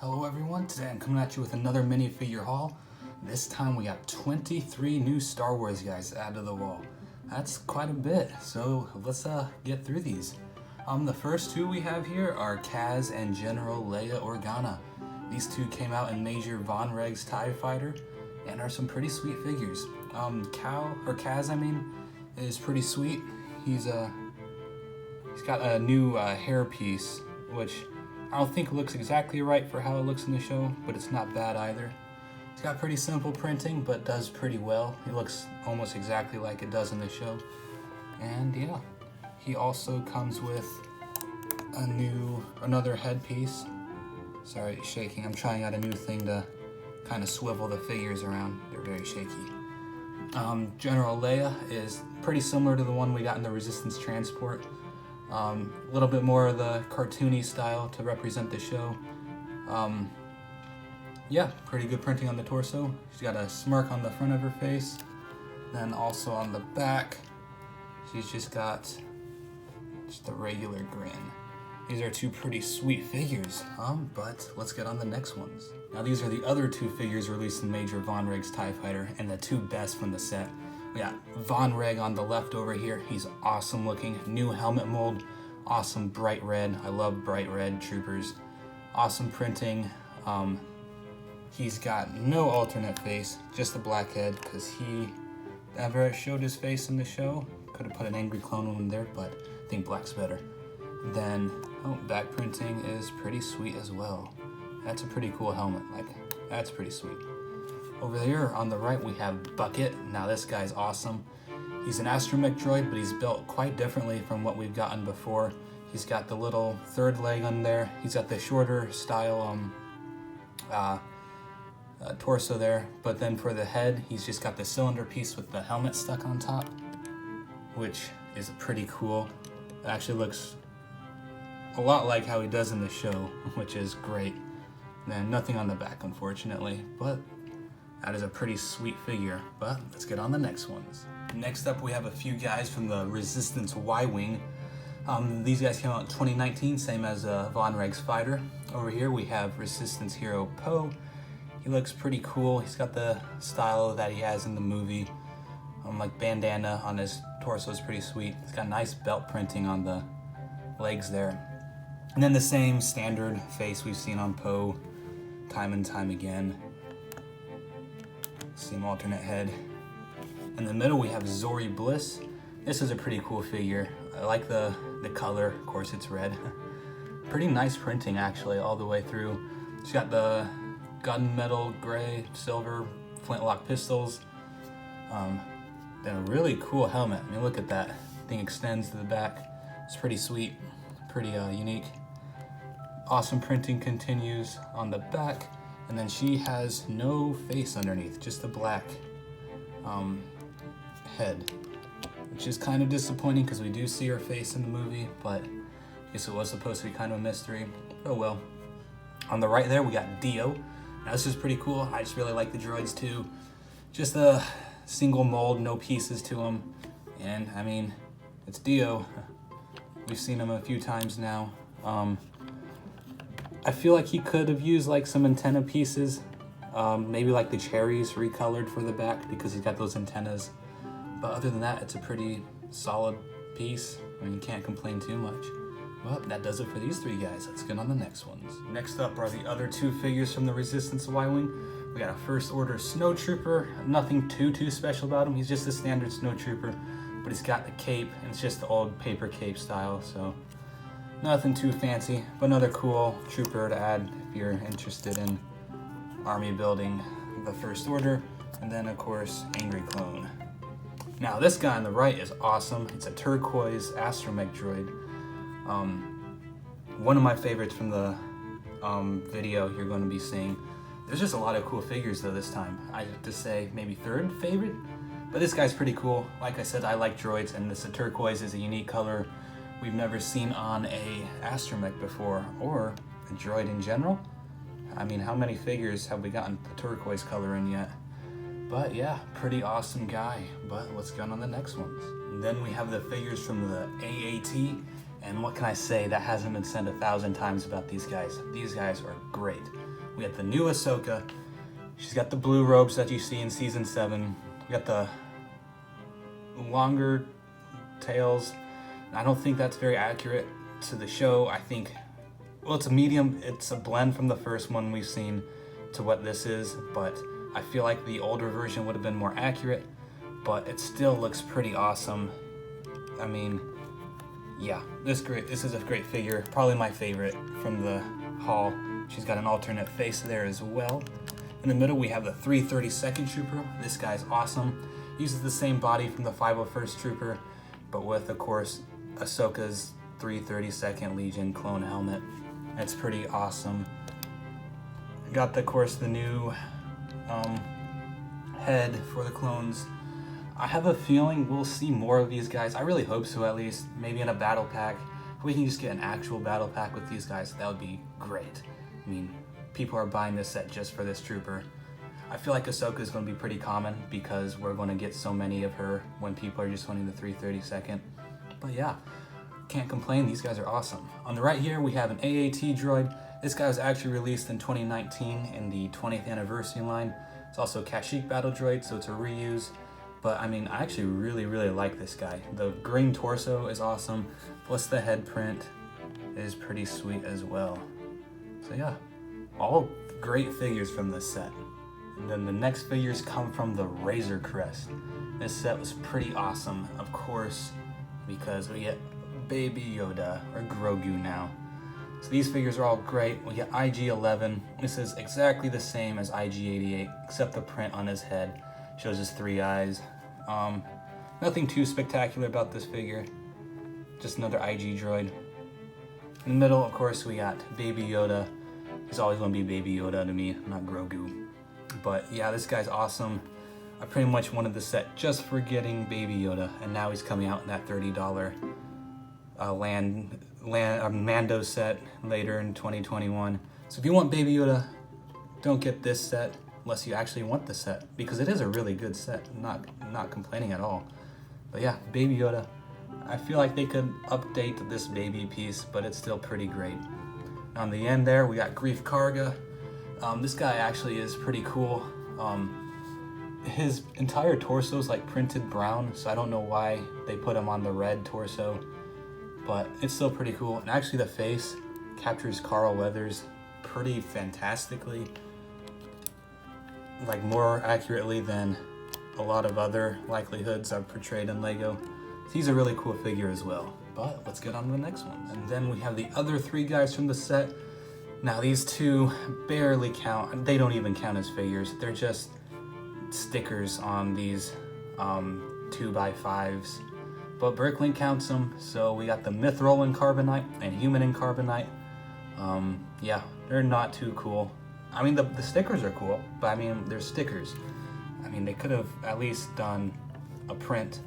Hello everyone, today I'm coming at you with another minifigure haul. This time we got 23 new Star Wars guys added to the wall. That's quite a bit, so let's get through these. The first two we have here are Kaz and General Leia Organa. These two came out in Major Von Reg's TIE Fighter and are some pretty sweet figures. Kaz is pretty sweet. He's got a new hairpiece, which I don't think looks exactly right for how it looks in the show, but it's not bad either. It's got pretty simple printing, but does pretty well. It looks almost exactly like it does in the show. And yeah, he also comes with another headpiece. Sorry, it's shaking. I'm trying out a new thing to kind of swivel the figures around. They're very shaky. General Leia is pretty similar to the one we got in the Resistance Transport. A little bit more of the cartoony style to represent the show. Yeah, pretty good printing on the torso. She's got a smirk on the front of her face. Then also on the back, she's just got a regular grin. These are two pretty sweet figures, but let's get on the next ones. Now these are the other two figures released in Major Von Reg's TIE Fighter, and the two best from the set. We got Von Reg on the left over here. He's awesome looking. New helmet mold. Awesome bright red. I love bright red troopers. Awesome printing. He's got no alternate face, just a black head, because he never showed his face in the show. Could have put an angry clone on him there, but I think black's better. Then, back printing is pretty sweet as well. That's a pretty cool helmet. That's pretty sweet. Over there on the right we have Bucket. Now this guy's awesome. He's an astromech droid, but he's built quite differently from what we've gotten before. He's got the little third leg on there. He's got the shorter style torso there, but then for the head, he's just got the cylinder piece with the helmet stuck on top, which is pretty cool. It actually looks a lot like how he does in the show, which is great. And then nothing on the back, unfortunately, but that is a pretty sweet figure. But let's get on the next ones. Next up, we have a few guys from the Resistance Y-Wing. These guys came out in 2019, same as Von Reg's fighter. Over here, we have Resistance hero Poe. He looks pretty cool. He's got the style that he has in the movie. Like bandana on his torso is pretty sweet. He's got nice belt printing on the legs there. And then the same standard face we've seen on Poe time and time again. Same alternate head. In the middle we have Zori Bliss. This is a pretty cool figure. I like the color, of course it's red. Pretty nice printing actually all the way through. She's got the gunmetal gray, silver flintlock pistols. Then a really cool helmet. I mean, look at that. Thing extends to the back. It's pretty sweet, pretty unique. Awesome printing continues on the back. And then she has no face underneath, just a black head, which is kind of disappointing because we do see her face in the movie, but I guess it was supposed to be kind of a mystery. Oh well. On the right there, we got Dio. Now this is pretty cool. I just really like the droids too. Just a single mold, no pieces to him. And I mean, it's Dio. We've seen him a few times now. I feel like he could have used like some antenna pieces, maybe like the cherries recolored for the back because he's got those antennas. But other than that, it's a pretty solid piece. I mean, you can't complain too much. Well, that does it for these three guys. Let's get on the next ones. Next up are the other two figures from the Resistance Y-Wing. We got a First Order Snowtrooper. Nothing too special about him. He's just a standard Snowtrooper, but he's got the cape, and it's just the old paper cape style, so nothing too fancy, but another cool trooper to add if you're interested in army building the First Order. And then, of course, Angry Clone. Now, this guy on the right is awesome. It's a turquoise astromech droid. One of my favorites from the video you're going to be seeing. There's just a lot of cool figures, though, this time. I have to say maybe third favorite, but this guy's pretty cool. Like I said, I like droids, and this turquoise is a unique color we've never seen on a astromech before, or a droid in general. I mean, how many figures have we gotten the turquoise color in yet? But yeah, pretty awesome guy. But let's get on the next ones. And then we have the figures from the AAT, and what can I say? That hasn't been said 1,000 times about these guys. These guys are great. we got the new Ahsoka. She's got the blue robes that you see in season 7. We got the longer tails. I don't think that's very accurate to the show. I think, well, it's a medium, it's a blend from the first one we've seen to what this is, but I feel like the older version would have been more accurate, but it still looks pretty awesome. I mean, yeah, this is a great figure, probably my favorite from the haul. She's got an alternate face there as well. In the middle we have the 332nd Trooper. This guy's awesome. Uses the same body from the 501st Trooper, but with, of course, Ahsoka's 332nd Legion clone helmet. That's pretty awesome. Got, of course, the new head for the clones. I have a feeling we'll see more of these guys. I really hope so, at least. Maybe in a battle pack. If we can just get an actual battle pack with these guys, that would be great. I mean, people are buying this set just for this trooper. I feel like Ahsoka is going to be pretty common because we're going to get so many of her when people are just wanting the 332nd. But yeah, can't complain. These guys are awesome. On the right here, we have an AAT droid. This guy was actually released in 2019 in the 20th anniversary line. It's also a Kashyyyk battle droid, so it's a reuse. But I mean, I actually really like this guy. The green torso is awesome, plus the head print is pretty sweet as well. So yeah, all great figures from this set. And then the next figures come from the Razor Crest. This set was pretty awesome, of course, because we get Baby Yoda, or Grogu now. So these figures are all great. We get IG-11. This is exactly the same as IG-88, except the print on his head shows his 3 eyes. Nothing too spectacular about this figure. Just another IG droid. In the middle, of course, we got Baby Yoda. He's always going to be Baby Yoda to me, not Grogu. But yeah, this guy's awesome. I pretty much wanted the set just for getting Baby Yoda, and now he's coming out in that $30 Mando set later in 2021. So if you want Baby Yoda, don't get this set unless you actually want the set, because it is a really good set. I'm not complaining at all. But yeah, Baby Yoda. I feel like they could update this baby piece, but it's still pretty great. On the end there, we got Grief Karga. This guy actually is pretty cool. His entire torso is like printed brown, so I don't know why they put him on the red torso, but it's still pretty cool. And actually the face captures Carl Weathers pretty fantastically, like more accurately than a lot of other likelihoods are portrayed in LEGO. So he's a really cool figure as well. But let's get on to the next one. And then we have the other 3 guys from the set. Now these 2 barely count. They don't even count as figures. They're just stickers on these 2x5s. But Bricklink counts them. So we got the Mithril in Carbonite and Human in Carbonite. Yeah, they're not too cool. I mean, the stickers are cool, but I mean, they're stickers. I mean, they could have at least done a print.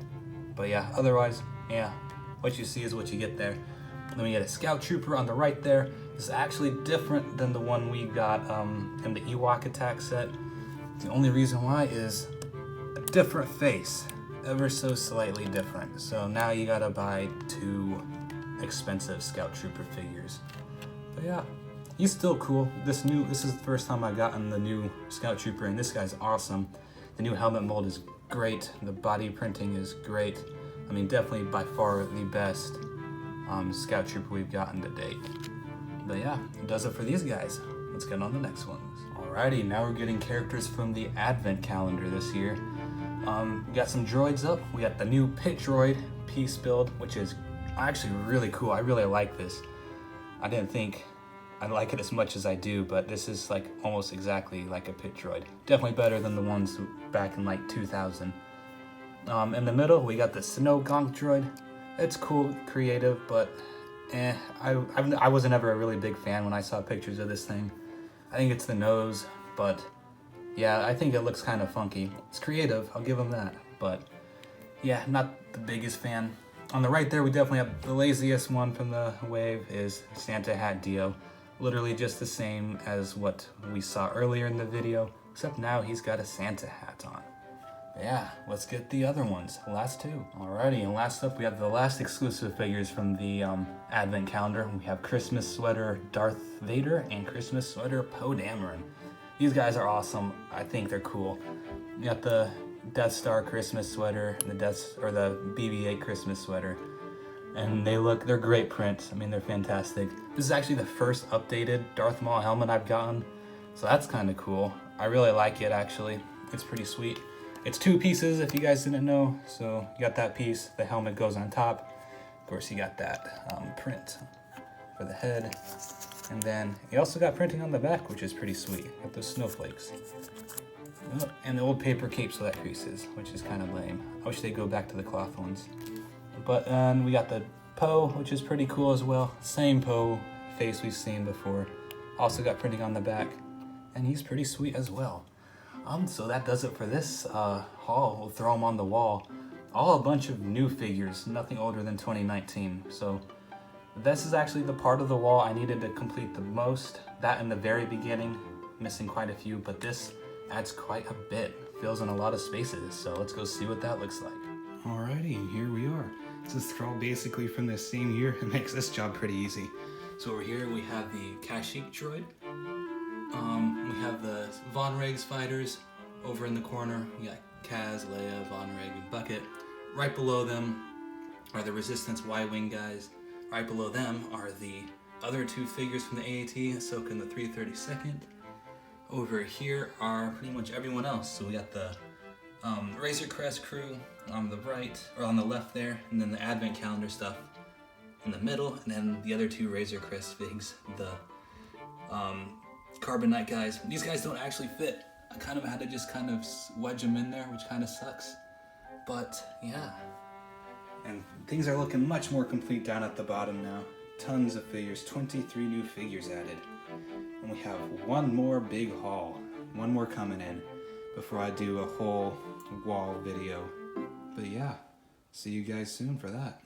But yeah, otherwise, yeah, what you see is what you get there. Then we get a Scout Trooper on the right there. This is actually different than the one we got in the Ewok Attack set. The only reason why is a different face, ever so slightly different. So now you gotta buy 2 expensive Scout Trooper figures. But yeah, he's still cool. This is the first time I've gotten the new Scout Trooper, and this guy's awesome. The new helmet mold is great. The body printing is great. I mean, definitely by far the best Scout Trooper we've gotten to date. But yeah, it does it for these guys. Let's get on the next ones. Alrighty, now we're getting characters from the Advent calendar this year. We got some droids up. We got the new Pit Droid Peace build, which is actually really cool. I really like this. I didn't think I'd like it as much as I do, but this is like almost exactly like a Pit Droid. Definitely better than the ones back in like 2000. In the middle, we got the Snow Gonk droid. It's cool, creative, but I wasn't ever a really big fan when I saw pictures of this thing. I think it's the nose, but yeah, I think it looks kind of funky. It's creative, I'll give them that, but yeah, not the biggest fan. On the right there, we definitely have the laziest one from the wave is Santa Hat Dio. Literally just the same as what we saw earlier in the video, except now he's got a Santa hat on. Yeah, let's get the other ones, the last two. Alrighty, and last up we have the last exclusive figures from the advent calendar. We have Christmas sweater Darth Vader and Christmas sweater Poe Dameron. These guys are awesome. I think they're cool. You got the Death Star Christmas sweater and the BB-8 Christmas sweater. And they're great prints. I mean, they're fantastic. This is actually the first updated Darth Maul helmet I've gotten, so that's kind of cool. I really like it, actually. It's pretty sweet. It's two pieces, if you guys didn't know. So you got that piece, the helmet goes on top. Of course, you got that print for the head. And then you also got printing on the back, which is pretty sweet. Got those snowflakes. Oh, and the old paper capes without creases, which is kind of lame. I wish they'd go back to the cloth ones. But we got the Poe, which is pretty cool as well. Same Poe face we've seen before. Also got printing on the back, and he's pretty sweet as well. So that does it for this haul. We'll throw them on the wall. All a bunch of new figures, nothing older than 2019. So this is actually the part of the wall I needed to complete the most. That in the very beginning, missing quite a few, but this adds quite a bit. Fills in a lot of spaces. So let's go see what that looks like. Alrighty, here we are. This is all basically from the same year. It makes this job pretty easy. So over here we have the Kashyyyk droid. We have the Von Regs fighters over in the corner. We got Kaz, Leia, Von Reg, and Bucket. Right below them are the Resistance Y-Wing guys. Right below them are the other two figures from the AAT, Ahsoka and the 332nd. Over here are pretty much everyone else. So we got the Razor Crest crew on the right, or on the left there, and then the Advent calendar stuff in the middle, and then the other two Razor Crest figs, the Carbonite guys. These guys don't actually fit. I kind of had to just kind of wedge them in there, which kind of sucks. But yeah. And things are looking much more complete down at the bottom now. Tons of figures, 23 new figures added. And we have one more big haul, one more coming in before I do a whole wall video. But yeah, see you guys soon for that.